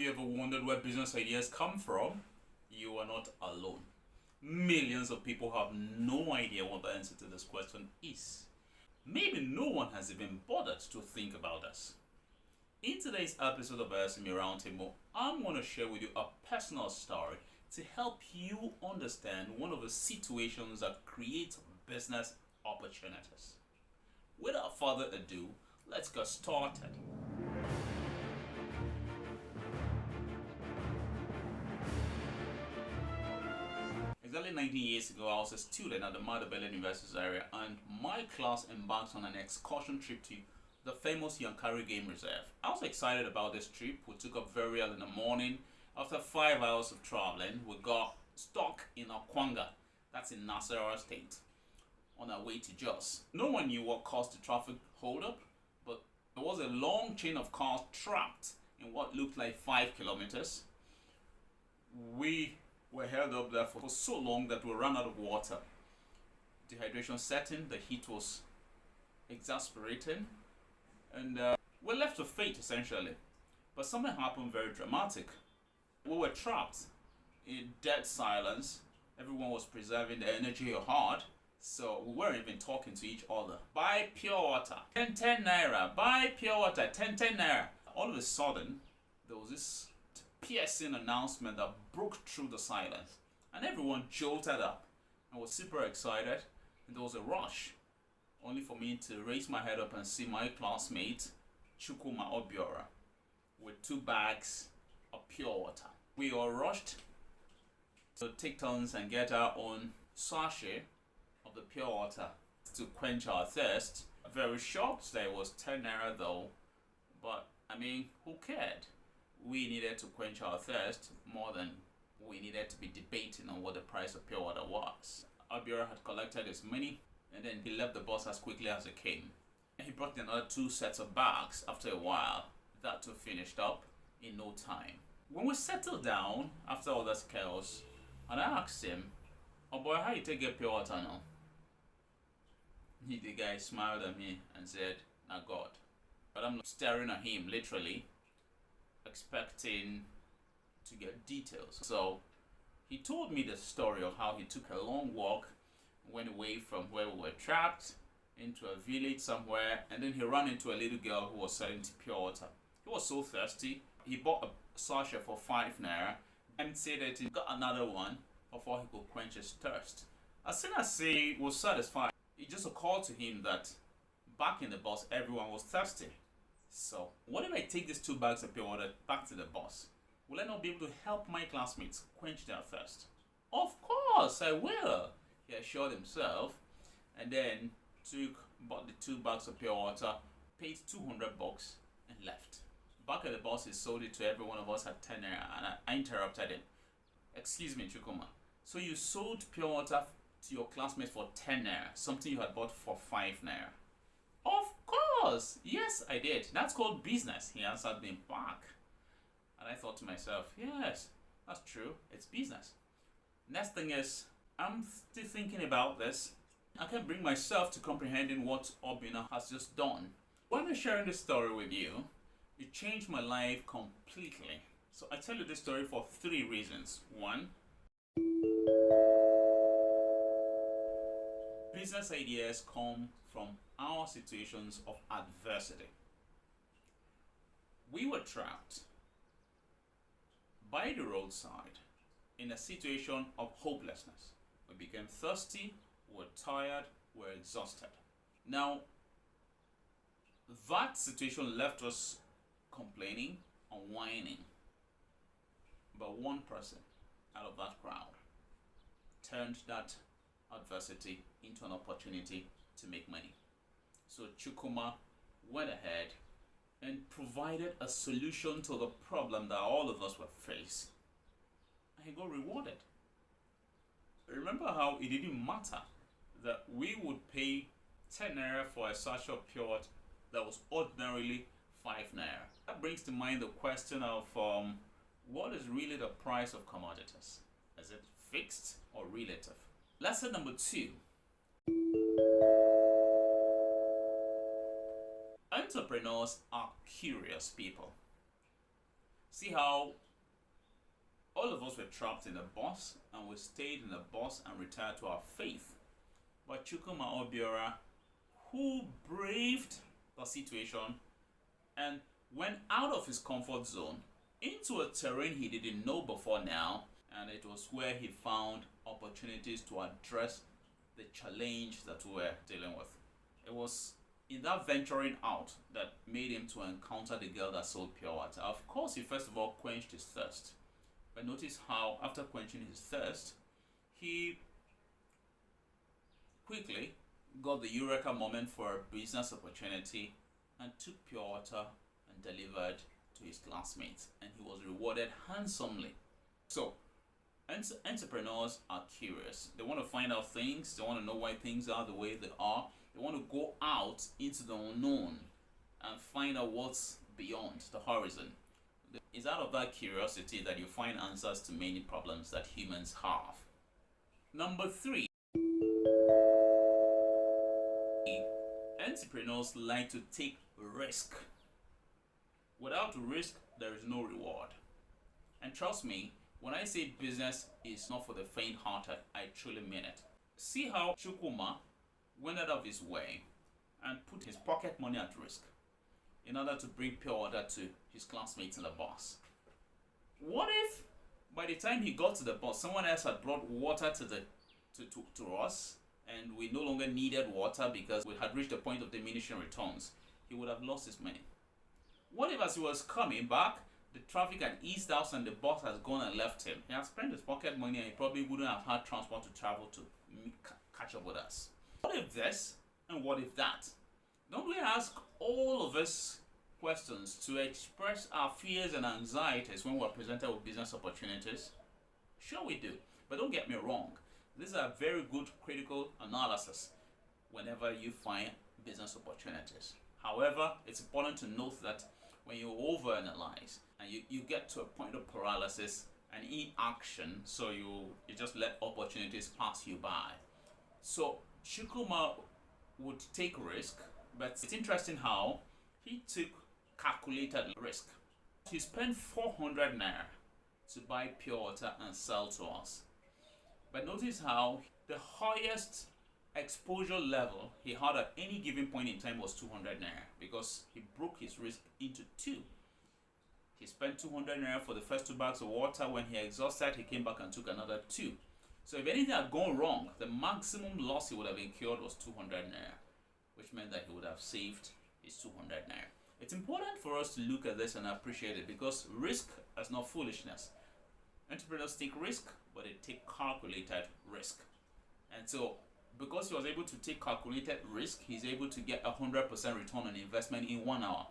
Have you ever wondered where business ideas come from? You are not alone. Millions of people have no idea what the answer to this question is. Maybe no one has even bothered to think about this. In today's episode of SME Roundtable, I'm going to share with you a personal story to help you understand one of the situations that create business opportunities. Without further ado, let's get started. Exactly 19 years ago, I was a student at the Madabele University area, and my class embarked on an excursion trip to the famous Yankari Game Reserve. I was excited about this trip. We took up very early in the morning. After 5 hours of traveling, we got stuck in Akwanga, that's in Nasarawa State, on our way to Jos. No one knew what caused the traffic holdup, but there was a long chain of cars trapped in what looked like 5 kilometers. We were held up there for so long that we ran out of water. Dehydration set in, the heat was exasperating, and we're left to fate essentially. But something happened very dramatic. We were trapped in dead silence. Everyone was preserving the energy of heart, so we weren't even talking to each other. Buy pure water, 10 naira. Buy pure water, 10 naira. All of a sudden, there was this piercing announcement that broke through the silence, and everyone jolted up. I was super excited, and there was a rush, only for me to raise my head up and see my classmate Chukuma Obiora with 2 bags of pure water. We all rushed to take turns and get our own sachet of the pure water to quench our thirst. Very shocked that it was 10 naira though, but I mean, who cared? We needed to quench our thirst more than we needed to be debating on what the price of pure water was. Obiora had collected his money, and then he left the bus as quickly as he came. And he brought another 2 sets of bags after a while. That too finished up in no time. When we settled down after all that chaos, and I asked him, "Oh boy, how you take get pure water now?" The guy smiled at me and said, "Not God." But I'm staring at him literally, expecting to get details. So he told me the story of how he took a long walk, went away from where we were trapped into a village somewhere, and then he ran into a little girl who was selling pure water. He was so thirsty, he bought a sachet for 5 naira and said that he got another one before he could quench his thirst. As soon as he was satisfied, it just occurred to him that back in the bus everyone was thirsty. So what if I take these 2 bags of pure water back to the bus? Will I not be able to help my classmates quench their thirst? Of course I will, he assured himself, and then bought the 2 bags of pure water, paid 200 bucks and left. Back at the bus, he sold it to every one of us at 10 naira, and I interrupted him. "Excuse me, Chukuma, so you sold pure water to your classmates for 10 naira, something you had bought for 5 naira? "Of course, yes I did. That's called business," he answered me back. And I thought to myself, yes, that's true, it's business. Next thing is, I'm still thinking about this. I can't bring myself to comprehending what Obina has just done. When I'm sharing this story with you, it changed my life completely. So I tell you this story for 3 reasons. 1, business ideas come from our situations of adversity. We were trapped by the roadside in a situation of hopelessness. We became thirsty, we were tired, we were exhausted. Now, that situation left us complaining and whining. But one person out of that crowd turned that adversity into an opportunity to make money. So Chukuma went ahead and provided a solution to the problem that all of us were faced. And he got rewarded. Remember how it didn't matter that we would pay 10 naira for a sachet of pure water that was ordinarily 5 naira. That brings to mind the question of what is really the price of commodities? Is it fixed or relative? Lesson number 2. Entrepreneurs are curious people. See how all of us were trapped in a bus, and we stayed in the bus and retired to our faith. But Chukwuma Obiora, who braved the situation and went out of his comfort zone into a terrain he didn't know before now, and it was where he found opportunities to address the challenge that we were dealing with. It was in that venturing out that made him to encounter the girl that sold pure water. Of course, he first of all quenched his thirst. But notice how after quenching his thirst, he quickly got the eureka moment for a business opportunity and took pure water and delivered to his classmates, and he was rewarded handsomely. So entrepreneurs are curious. They want to find out things. They want to know why things are the way they are. They want to go out into the unknown and find out what's beyond the horizon. It's out of that curiosity that you find answers to many problems that humans have. Number 3, entrepreneurs like to take risk. Without risk, there is no reward. And trust me, when I say business is not for the faint-hearted, I truly mean it. See how Chukwuma went out of his way and put his pocket money at risk in order to bring pure water to his classmates in the bus. What if by the time he got to the bus, someone else had brought water to us, and we no longer needed water because we had reached the point of diminishing returns? He would have lost his money. What if as he was coming back, the traffic had eased out and the bus has gone and left him? He had spent his pocket money and he probably wouldn't have had transport to travel to catch up with us. What if this and what if that? Don't we ask all of us questions to express our fears and anxieties when we're presented with business opportunities? Sure we do, but don't get me wrong. These are very good critical analysis whenever you find business opportunities. However, it's important to note that when you overanalyze and you get to a point of paralysis and inaction, so you just let opportunities pass you by. So Chukwuma would take risk, but it's interesting how he took calculated risk. He spent 400 naira to buy pure water and sell to us. But notice how the highest exposure level he had at any given point in time was 200 naira, because he broke his risk into two. He spent 200 naira for the first 2 bags of water. When he exhausted, he came back and took another 2. So if anything had gone wrong, the maximum loss he would have incurred was 200 naira, which meant that he would have saved his 200 naira. It's important for us to look at this and appreciate it, because risk is not foolishness. Entrepreneurs take risk, but they take calculated risk. And so because he was able to take calculated risk, he's able to get 100% return on investment in 1 hour.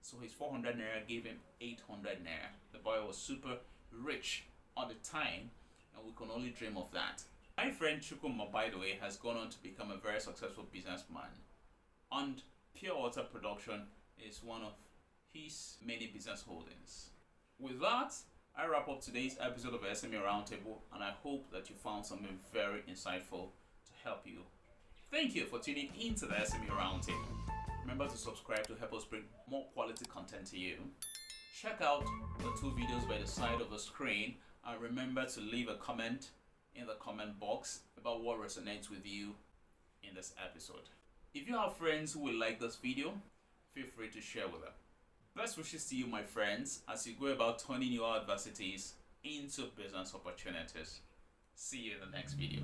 So his 400 naira gave him 800 naira. The boy was super rich at the time, and we can only dream of that. My friend Chukwuma, by the way, has gone on to become a very successful businessman, and pure water production is one of his many business holdings. With that, I wrap up today's episode of SME Roundtable, and I hope that you found something very insightful to help you. Thank you for tuning into the SME Roundtable. Remember to subscribe to help us bring more quality content to you. Check out the 2 videos by the side of the screen, and remember to leave a comment in the comment box about what resonates with you in this episode. If you have friends who will like this video, feel free to share with them. Best wishes to you, my friends, as you go about turning your adversities into business opportunities. See you in the next video.